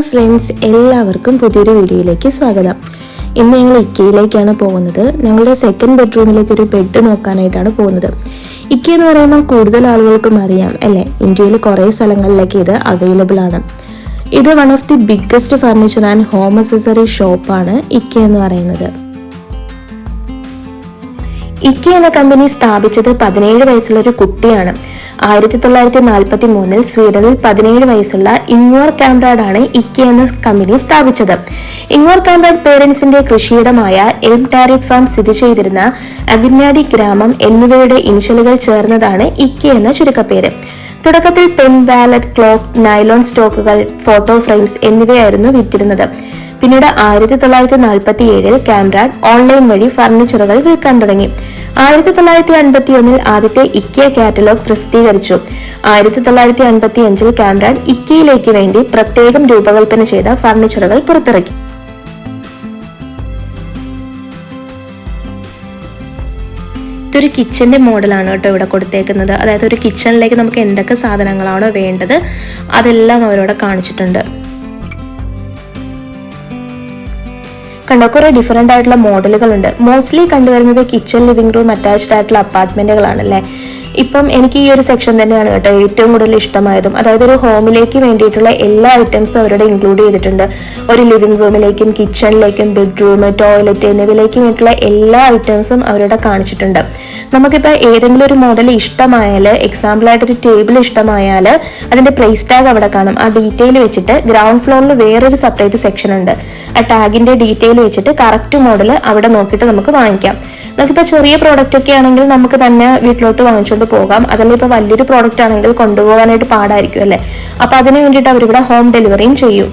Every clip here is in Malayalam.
ഹലോ ഫ്രണ്ട്സ്, എല്ലാവർക്കും പുതിയൊരു വീഡിയോയിലേക്ക് സ്വാഗതം. ഇന്ന് ഞങ്ങൾ ഇക്കയിലേക്കാണ് പോകുന്നത്. ഞങ്ങളുടെ സെക്കൻഡ് ബെഡ്റൂമിലേക്ക് ഒരു ബെഡ് നോക്കാനായിട്ടാണ് പോകുന്നത്. ഇക്ക എന്ന് പറയുമ്പോൾ കൂടുതൽ ആളുകൾക്കും അറിയാം അല്ലേ, ഇന്ത്യയിൽ കുറേ സ്ഥലങ്ങളിലേക്ക് ഇത് അവൈലബിൾ ആണ്. ഇത് one of the biggest furniture and home accessory ഷോപ്പാണ് ഇക്ക എന്ന് പറയുന്നത്. ഇക്ക എന്ന കമ്പനി സ്ഥാപിച്ചത് 17 വയസ്സുള്ള ഒരു കുട്ടിയാണ്. 1943 സ്വീഡനിൽ 17 വയസ്സുള്ള ഇങ്ങോർ കാംപ്രാഡ് ആണ് ഇക്ക എന്ന കമ്പനി സ്ഥാപിച്ചത്. ഇങ്ങോർ കാംപ്രാഡ് പേരൻസിന്റെ കൃഷിയിടമായ എൽം ടാരിക് ഫാം സ്ഥിതി ചെയ്തിരുന്ന അഗിനാഡി ഗ്രാമം എന്നിവയുടെ ഇനിഷ്യലുകൾ ചേർന്നതാണ് ഇക്ക എന്ന ചുരുക്കപ്പേര്. തുടക്കത്തിൽ പെൻ, വാലറ്റ്, ക്ലോക്ക്, നൈലോൺ സ്റ്റോക്കുകൾ, ഫോട്ടോ ഫ്രെയിംസ് എന്നിവയായിരുന്നു വിറ്റിരുന്നത്. പിന്നീട് 1947 കാംപ്രാഡ് ഓൺലൈൻ വഴി ഫർണിച്ചറുകൾ വിൽക്കാൻ തുടങ്ങി. 1951 ആദ്യത്തെ ഇക്ക കാറ്റലോഗ് പ്രസിദ്ധീകരിച്ചു. 1955 കാംപ്രാഡ് ഇക്കയിലേക്ക് വേണ്ടി പ്രത്യേകം രൂപകൽപ്പന ചെയ്ത ഫർണിച്ചറുകൾ പുറത്തിറക്കി. ഇതൊരു കിച്ചന്റെ മോഡലാണ് കേട്ടോ ഇവിടെ കൊടുത്തേക്കുന്നത്. അതായത് ഒരു കിച്ചണിലേക്ക് നമുക്ക് എന്തൊക്കെ സാധനങ്ങളാണോ വേണ്ടത് അതെല്ലാം അവരോട് കാണിച്ചിട്ടുണ്ട്. കണ്ടോ, കുറെ ഡിഫറെന്റ് ആയിട്ടുള്ള മോഡലുകളുണ്ട്. മോസ്റ്റ്ലി കണ്ടുവരുന്നത് കിച്ചൺ, ലിവിംഗ് റൂം അറ്റാച്ച്ഡ് ആയിട്ടുള്ള അപ്പാർട്ട്മെന്റുകളാണല്ലേ. ഇപ്പം എനിക്ക് ഈ ഒരു സെക്ഷൻ തന്നെയാണ് കേട്ടോ ഏറ്റവും കൂടുതൽ ഇഷ്ടമായതും. അതായത് ഒരു ഹോമിലേക്ക് വേണ്ടിയിട്ടുള്ള എല്ലാ ഐറ്റംസും അവരുടെ ഇൻക്ലൂഡ് ചെയ്തിട്ടുണ്ട്. ഒരു ലിവിംഗ് റൂമിലേക്കും കിച്ചണിലേക്കും ബെഡ്റൂം, ടോയ്ലറ്റ് എന്നിവയിലേക്കും വേണ്ടിയിട്ടുള്ള എല്ലാ ഐറ്റംസും അവരുടെ കാണിച്ചിട്ടുണ്ട്. നമുക്കിപ്പോൾ ഏതെങ്കിലും ഒരു മോഡൽ ഇഷ്ടമായാൽ, എക്സാമ്പിളായിട്ടൊരു ടേബിൾ ഇഷ്ടമായാൽ അതിന്റെ പ്രൈസ് ടാഗ് അവിടെ കാണും. ആ ഡീറ്റെയിൽ വെച്ചിട്ട് ഗ്രൗണ്ട് ഫ്ലോറിൽ വേറൊരു സെപ്പറേറ്റ് സെക്ഷൻ ഉണ്ട്. ആ ടാഗിന്റെ ഡീറ്റെയിൽ വെച്ചിട്ട് കറക്റ്റ് മോഡൽ അവിടെ നോക്കിയിട്ട് നമുക്ക് വാങ്ങിക്കാം. നമുക്കിപ്പോൾ ചെറിയ പ്രോഡക്റ്റ് ഒക്കെ ആണെങ്കിൽ നമുക്ക് തന്നെ വീട്ടിലോട്ട് വാങ്ങിച്ചുകൊണ്ട് പോകാം. അതല്ല ഇപ്പോൾ വലിയൊരു പ്രോഡക്റ്റ് ആണെങ്കിൽ കൊണ്ടുപോകാനായിട്ട് പാടായിരിക്കും അല്ലേ. അപ്പൊ അതിന് വേണ്ടിയിട്ട് അവരിവിടെ ഹോം ഡെലിവറിയും ചെയ്യും.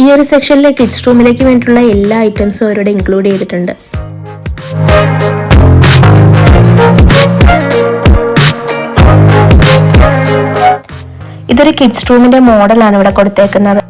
ഈ ഒരു സെക്ഷനിലെ കിഡ്സ് റൂമിലേക്ക് വേണ്ടിയിട്ടുള്ള എല്ലാ ഐറ്റംസും അവരോട് ഇൻക്ലൂഡ് ചെയ്തിട്ടുണ്ട്. ഇതൊരു കിഡ്സ് റൂമിന്റെ മോഡലാണ് ഇവിടെ കൊടുത്തേക്കുന്നത്.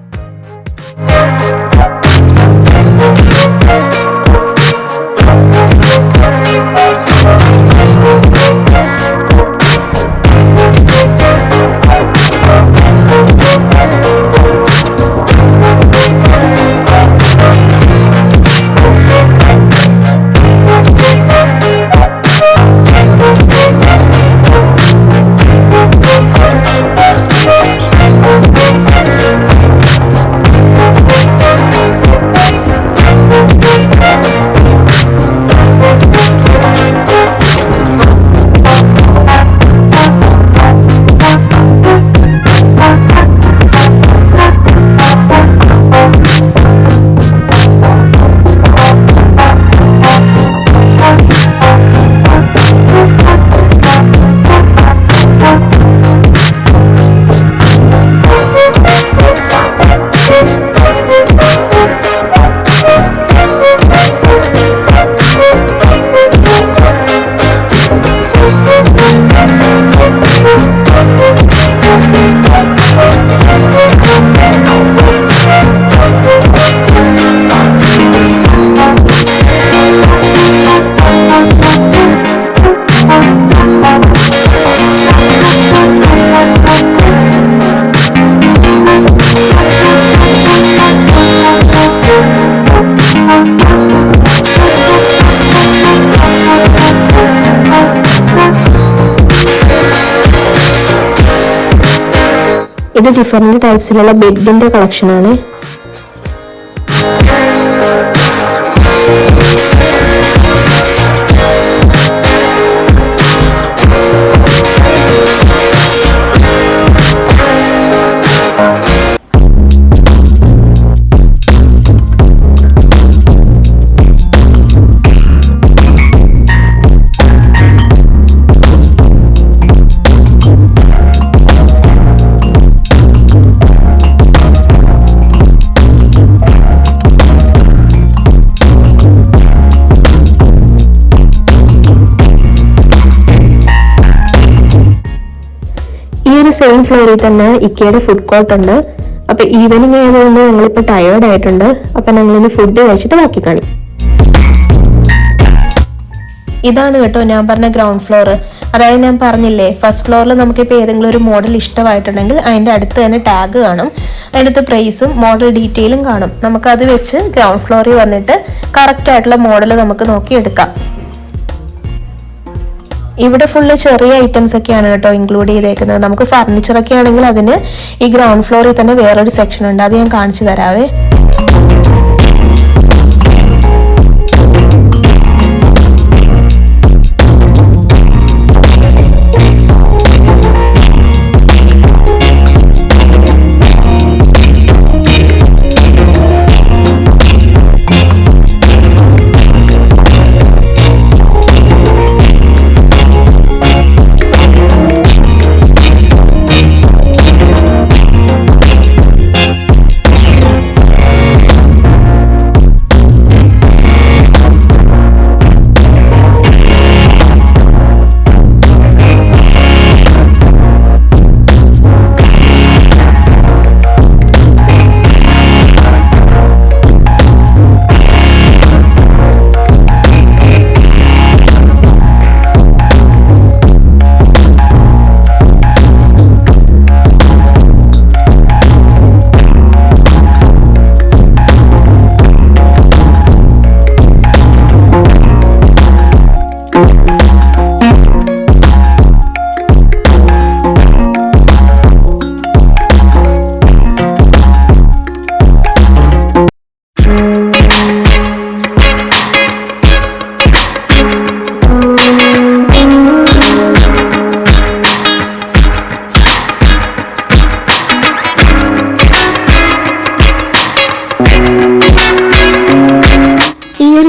ഇത് ഡിഫറെന്റ് ടൈപ്സിലുള്ള ബെഡിന്റെ കളക്ഷനാണ്. സെയിം ഫ്ലോറിൽ തന്നെ ഇക്കയുടെ ഫുഡ് കോർട്ട് ഉണ്ട്. അപ്പൊ ഈവനിങ് ആയതുകൊണ്ട് ഞങ്ങളിപ്പോ ടയേർഡ് ആയിട്ടുണ്ട്. അപ്പൊ ഞങ്ങളിന്ന് ഫുഡ് കഴിച്ചിട്ട് ബാക്കി കാണി. ഇതാണ് കേട്ടോ ഞാൻ പറഞ്ഞ ഗ്രൗണ്ട് ഫ്ലോർ. അതായത് ഞാൻ പറഞ്ഞില്ലേ, ഫസ്റ്റ് ഫ്ലോറിൽ നമുക്കിപ്പോൾ ഏതെങ്കിലും ഒരു മോഡൽ ഇഷ്ടമായിട്ടുണ്ടെങ്കിൽ അതിൻ്റെ അടുത്ത് തന്നെ ടാഗ് കാണും, അതിനകത്ത് പ്രൈസും മോഡൽ ഡീറ്റെയിലും കാണും. നമുക്കത് വെച്ച് ഗ്രൗണ്ട് ഫ്ലോറിൽ വന്നിട്ട് കറക്റ്റ് ആയിട്ടുള്ള മോഡൽ നമുക്ക് നോക്കി എടുക്കാം. ഇവിടെ ഫുള്ള് ചെറിയ ഐറ്റംസ് ഒക്കെയാണ് കേട്ടോ ഇൻക്ലൂഡ് ചെയ്തേക്കുന്നത്. നമുക്ക് ഫർണിച്ചർ ഒക്കെ ആണെങ്കിൽ അതിന് ഈ ഗ്രൗണ്ട് ഫ്ലോറിൽ തന്നെ വേറൊരു സെക്ഷൻ ഉണ്ട്, അത് ഞാൻ കാണിച്ചു തരാവേ.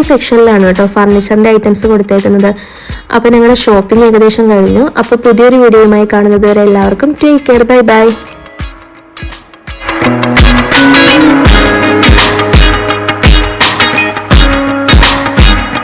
സെക്ഷനിലാണ് കേട്ടോ ഫർണിച്ചറിന്റെ ഐറ്റംസ് കൊടുത്തേക്കുന്നത്. അപ്പൊ ഞങ്ങളുടെ ഷോപ്പിംഗ് ഏകദേശം കഴിഞ്ഞു. അപ്പൊ പുതിയൊരു വീഡിയോയുമായി കാണുന്നത് വരെ എല്ലാവർക്കും ടേക്ക് കെയർ, ബൈ ബൈ.